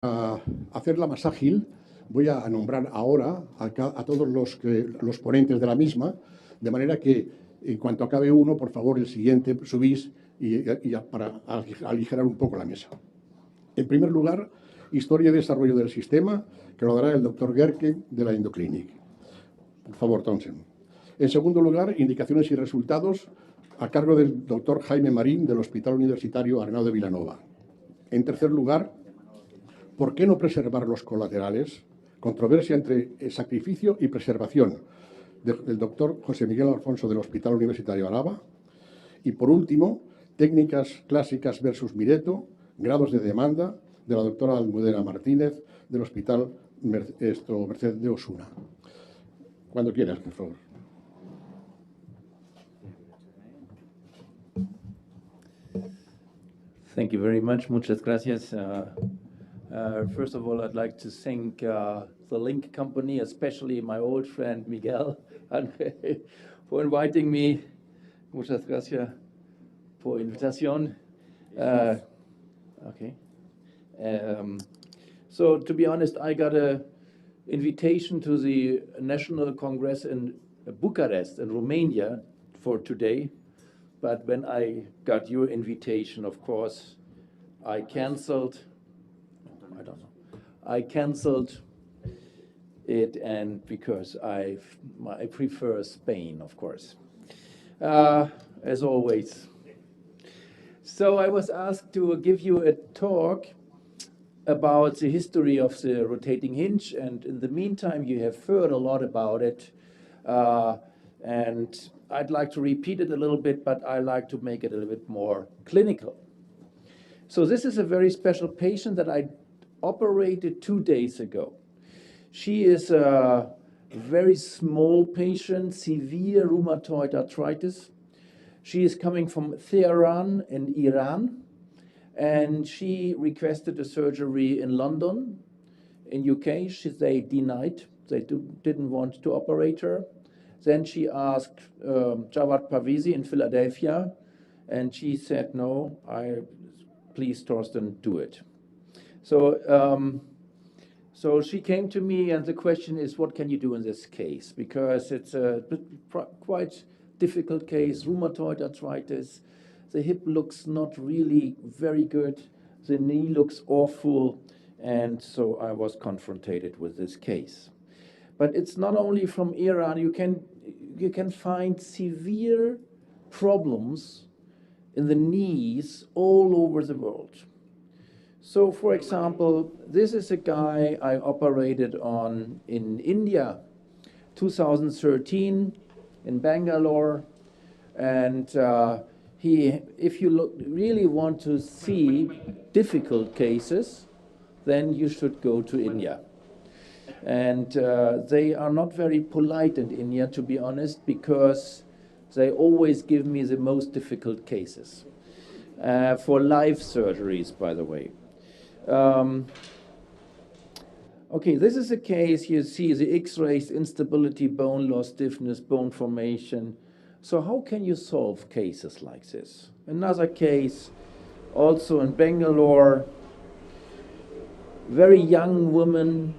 Para hacerla más ágil, voy a nombrar ahora a todos los ponentes de la misma, de manera que en cuanto acabe uno, por favor, el siguiente subís y para aligerar un poco la mesa. En primer lugar, Historia y desarrollo del sistema, que lo dará el doctor Gehrke de la Endoclinic. Por favor, Thorsten. En segundo lugar, indicaciones y resultados a cargo del doctor Jaime Marín del Hospital Universitario Arnau de Vilanova. En tercer lugar, ¿por qué no preservar los colaterales? Controversia entre sacrificio y preservación, del doctor José Miguel Alfonso del Hospital Universitario Álava. Y por último, técnicas clásicas versus Mireto, grados de demanda, de la doctora Almudena Martínez del Hospital Merced de Osuna. Cuando quieras, por favor. Thank you very much. Muchas gracias. First of all, I'd like to thank the Link Company, especially my old friend Miguel, for inviting me. Muchas gracias por invitación. Okay. So to be honest, I got an invitation to the National Congress in Bucharest in Romania for today. But when I got your invitation, of course, I canceled it, and because I prefer Spain, of course, as always. So I was asked to give you a talk about the history of the rotating hinge, and in the meantime, you have heard a lot about it, and I'd like to repeat it a little bit, but I like to make it a little bit more clinical. So this is a very special patient that I operated 2 days ago. She is a very small patient, severe rheumatoid arthritis. She is coming from Tehran in Iran, and she requested a surgery in London. In UK, they denied. They didn't want to operate her. Then she asked Jawad Parvizi in Philadelphia, and she said, no, please, Thorsten, do it. So she came to me, and the question is, what can you do in this case? Because it's a quite difficult case, rheumatoid arthritis. The hip looks not really very good. The knee looks awful. And so I was confronted with this case. But it's not only from Iran. You can find severe problems in the knees all over the world. So, for example, this is a guy I operated on in India, 2013, in Bangalore, and if you really want to see difficult cases, then you should go to India. And they are not very polite in India, to be honest, because they always give me the most difficult cases for live surgeries, by the way. Okay, this is a case. You see the X-rays, instability, bone loss, stiffness, bone formation. So how can you solve cases like this? Another case, also in Bangalore, very young woman,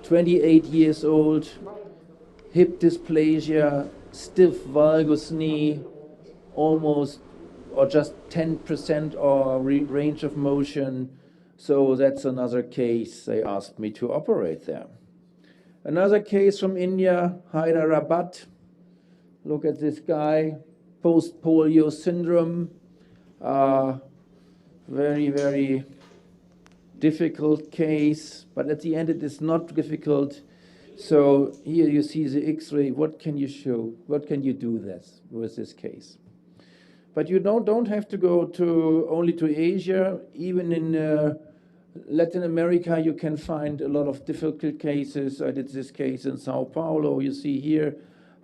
28 years old, hip dysplasia, stiff valgus knee, almost or just 10% or range of motion. So that's another case. They asked me to operate there. Another case from India, Hyderabad. Look at this guy, Post-Polio Syndrome. Very, very difficult case, but at the end it is not difficult. So here you see the X-ray. What can you show? What can you do with this case? But you don't have to go only to Asia. Even in Latin America, you can find a lot of difficult cases. I did this case in Sao Paulo. You see here,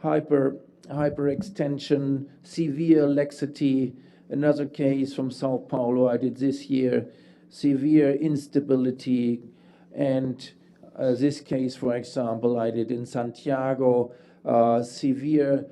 hyperextension, severe laxity. Another case from Sao Paulo, I did this year, severe instability. And this case, for example, I did in Santiago, severe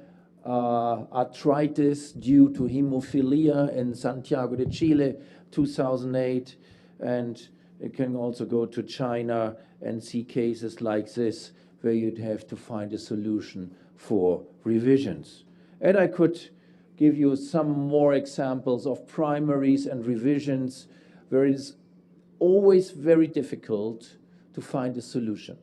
arthritis due to hemophilia in Santiago de Chile, 2008. And you can also go to China and see cases like this where you'd have to find a solution for revisions. And I could give you some more examples of primaries and revisions where it is always very difficult to find a solution.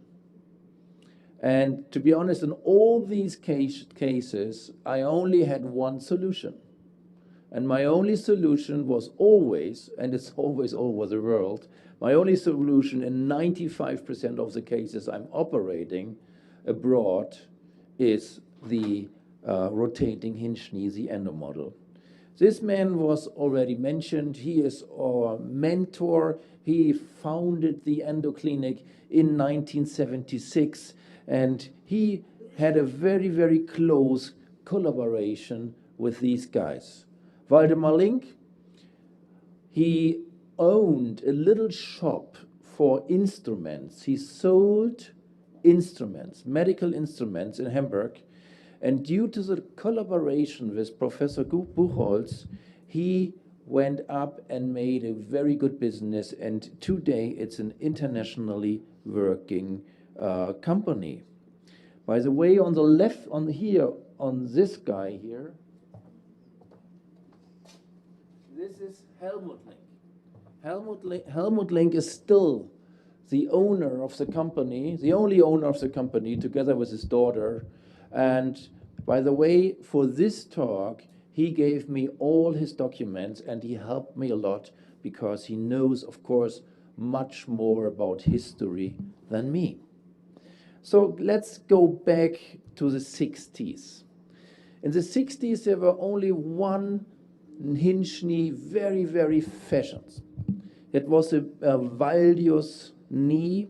And to be honest, in all these cases, I only had one solution. And my only solution was always, and it's always all over the world, my only solution in 95% of the cases I'm operating abroad is the rotating hinge knee, the Endo-Model. This man was already mentioned. He is our mentor. He founded the Endo Clinic in 1976, and he had a very, very close collaboration with these guys. Waldemar Link, he owned a little shop for instruments. He sold instruments, medical instruments in Hamburg. And due to the collaboration with Professor Buchholz, he went up and made a very good business. And today it's an internationally working company. By the way, on the left, on this guy here, this is Helmut Link. Helmut Link is still the owner of the company, the only owner of the company, together with his daughter. And by the way, for this talk, he gave me all his documents and he helped me a lot because he knows, of course, much more about history than me. So let's go back to the 60s. In the 60s, there were only one hinge knee, very, very fashioned. It was a valgus knee,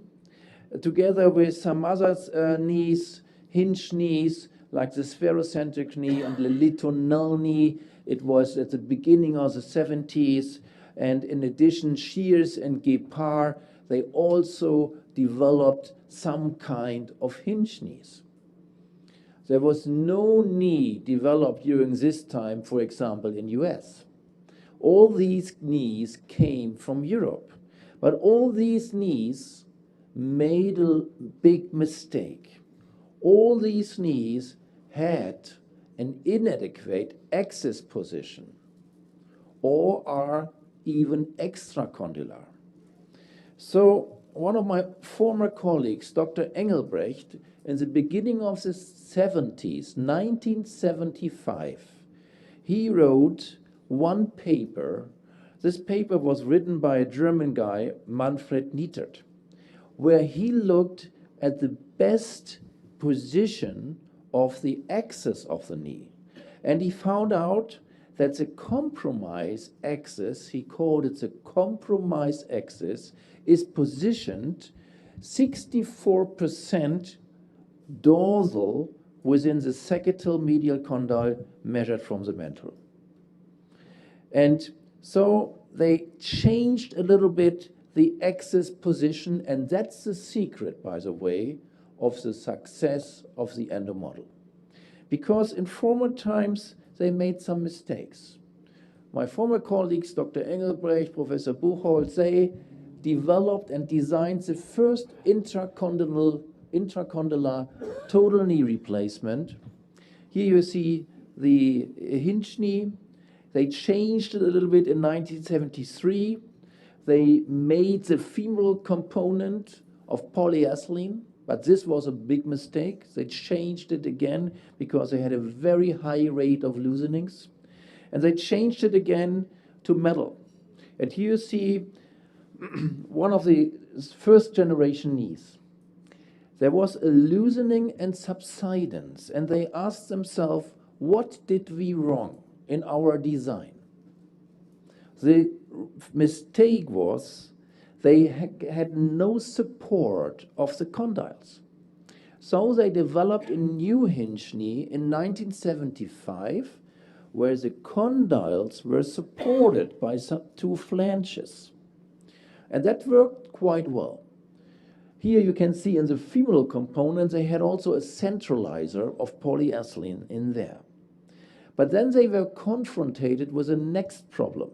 together with some other knees, hinge knees, like the spherocentric knee and the litonal knee. It was at the beginning of the 70s. And in addition, Shears and Gepard, they also developed some kind of hinge knees. There was no knee developed during this time, for example, in US. All these knees came from Europe. But all these knees made a big mistake. All these knees had an inadequate axis position or are even extracondylar. So one of my former colleagues, Dr. Engelbrecht, in the beginning of the 70s, 1975, he wrote one paper. This paper was written by a German guy, Manfred Nietert, where he looked at the best position of the axis of the knee. And he found out that the compromise axis, he called it the compromise axis, is positioned 64% dorsal within the sagittal medial condyle measured from the ventral. And so they changed a little bit the axis position, and that's the secret, by the way, of the success of the Endo-Model. Because in former times, they made some mistakes. My former colleagues, Dr. Engelbrecht, Professor Buchholz, they developed and designed the first intracondylar total knee replacement. Here you see the hinge knee. They changed it a little bit in 1973. They made the femoral component of polyethylene, but this was a big mistake. They changed it again because they had a very high rate of loosenings. And they changed it again to metal. And here you see one of the first generation knees. There was a loosening and subsidence, and they asked themselves, what did we wrong in our design? The mistake was they had no support of the condyles. So they developed a new hinge knee in 1975 where the condyles were supported by some two flanges. And that worked quite well. Here you can see in the femoral component, they had also a centralizer of polyethylene in there. But then they were confronted with the next problem.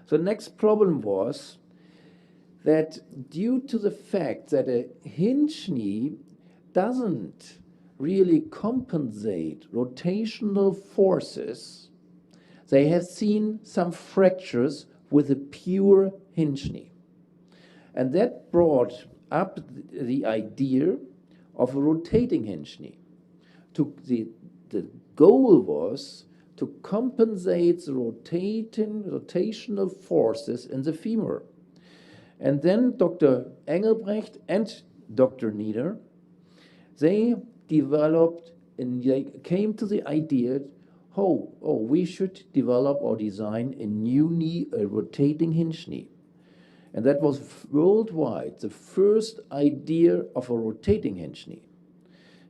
The next problem was that due to the fact that a hinge knee doesn't really compensate rotational forces, they have seen some fractures with a pure hinge knee. And that brought up the idea of a rotating hinge knee. The goal was to compensate the rotational forces in the femur. And then Dr. Engelbrecht and Dr. Nieder, they developed and they came to the idea, we should develop or design a new knee, a rotating hinge knee. And that was worldwide the first idea of a rotating hinge knee.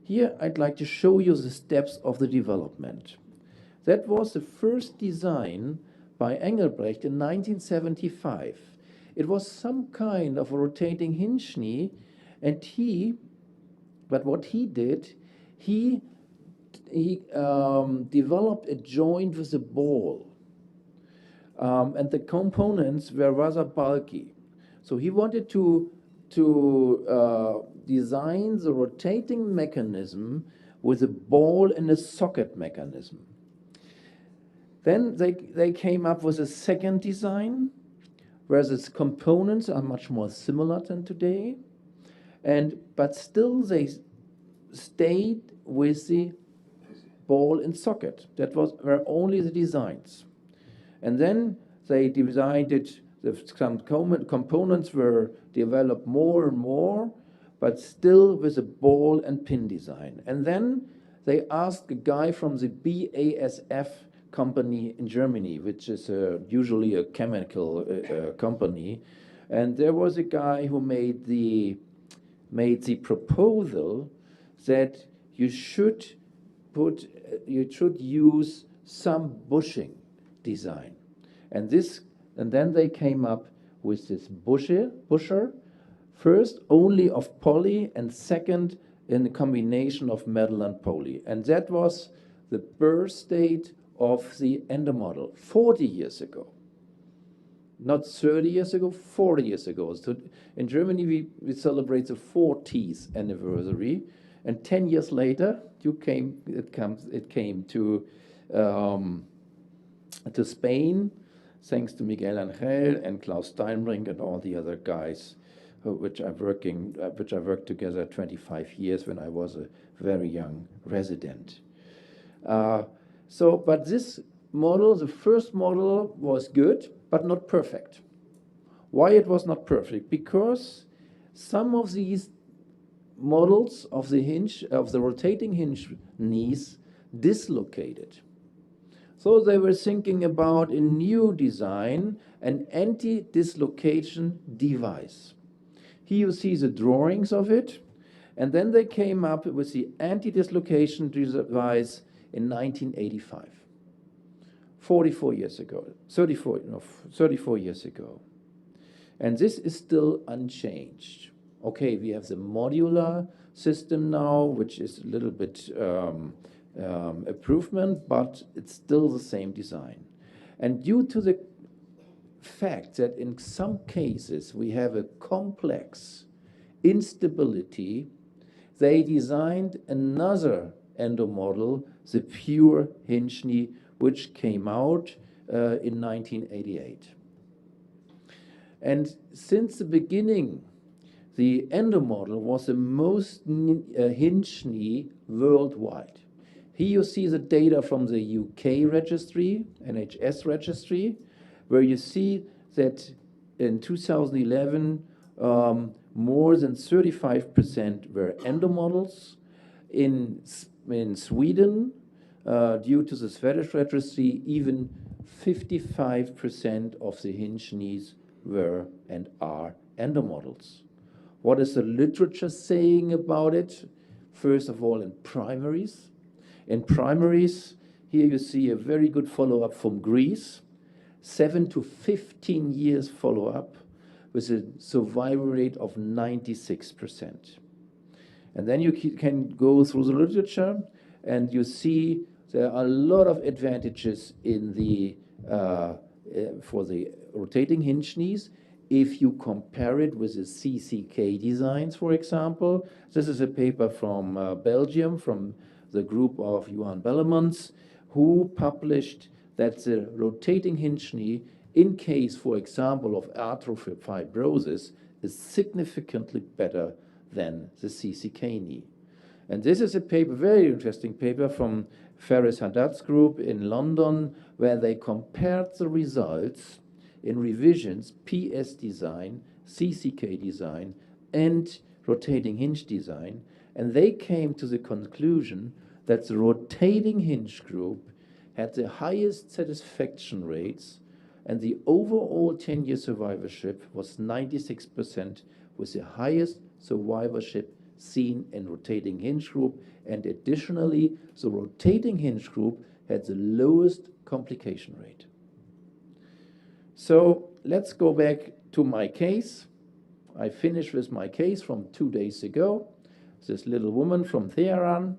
Here I'd like to show you the steps of the development. That was the first design by Engelbrecht in 1975. It was some kind of a rotating hinge knee, and but what he did, he developed a joint with a ball, and the components were rather bulky. So he wanted to design the rotating mechanism with a ball and a socket mechanism. Then they came up with a second design, where its components are much more similar than today, but still they stayed with the ball and socket. That were only the designs. And then they decided some components were developed more and more, but still with a ball and pin design. And then they asked a guy from the BASF company in Germany, which is usually a chemical company, and there was a guy who made the proposal that you should use some bushing design, and then they came up with this busher, first only of poly, and second in a combination of metal and poly, and that was the birth date of the Endo-Model 40 years ago. Not 30 years ago, 40 years ago. So in Germany, we celebrate the 40th anniversary, and 10 years later, it came to Spain, thanks to Miguel Angel and Klaus Steinbrink and all the other guys, which I worked together 25 years when I was a very young resident. But this model, the first model, was good, but not perfect. Why it was not perfect? Because some of these models of the rotating hinge knees dislocated. So they were thinking about a new design, an anti-dislocation device. Here you see the drawings of it, and then they came up with the anti-dislocation device in 1985, 34 years ago, 34 years ago. And this is still unchanged. Okay, we have the modular system now, which is a little bit improvement, but it's still the same design. And due to the fact that in some cases we have a complex instability, they designed another Endo-Model, the pure hinge knee, which came out in 1988. And since the beginning, the Endo-Model was the most hinge knee worldwide. Here you see the data from the UK registry, NHS registry, where you see that in 2011, more than 35% were Endo-Models. In Sweden, due to the Swedish registry, even 55% of the hinge knees were and are Endo-Models. What is the literature saying about it? First of all, in primaries. In primaries, here you see a very good follow-up from Greece, 7 to 15 years follow-up with a survival rate of 96%. And then you can go through the literature and you see there are a lot of advantages in for the rotating hinge knees, if you compare it with the CCK designs, for example. This is a paper from Belgium, from the group of Juan Bellemans, who published that the rotating hinge knee, in case, for example, of arthrofibrosis, is significantly better than the CCK knee. And this is a paper, very interesting paper from Faris Haddad's group in London, where they compared the results in revisions, PS design, CCK design, and rotating hinge design, and they came to the conclusion that the rotating hinge group had the highest satisfaction rates, and the overall 10-year survivorship was 96%, with the highest survivorship seen in rotating hinge group, and additionally, the rotating hinge group had the lowest complication rate. So let's go back to my case. I finished with my case from 2 days ago. This little woman from Tehran,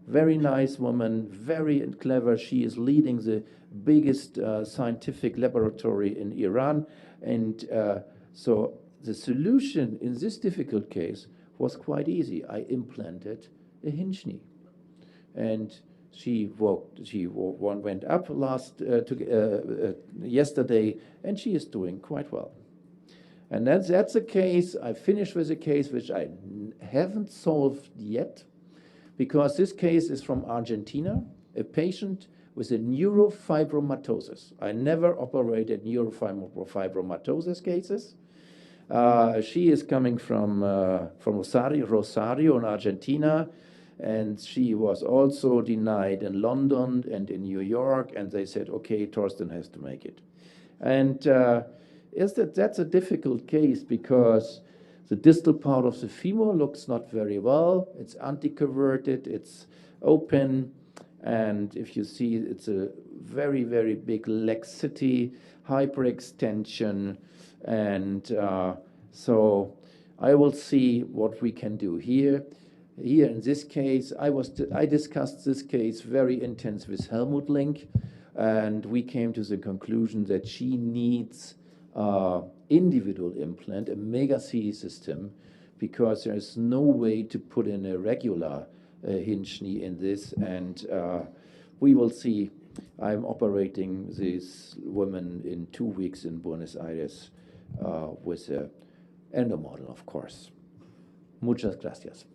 very nice woman, very clever. She is leading the biggest scientific laboratory in Iran. And so the solution in this difficult case was quite easy. I implanted a hinge knee. And she went up yesterday, and she is doing quite well. And that's a case. I finished with a case which I haven't solved yet, because this case is from Argentina, a patient with a neurofibromatosis. I never operated neurofibromatosis cases. She is coming from Rosario in Argentina, and she was also denied in London and in New York, and they said, okay, Thorsten has to make it. And that's a difficult case, because the distal part of the femur looks not very well. It's anticonverted, it's open, and if you see, it's a very, very big laxity, hyperextension, and so I will see what we can do here. Here in this case, I discussed this case very intense with Helmut Link, and we came to the conclusion that she needs individual implant, a mega C system, because there's no way to put in a regular hinge knee in this, and we will see. I'm operating this woman in 2 weeks in Buenos Aires with an Endo-Model, of course. Muchas gracias.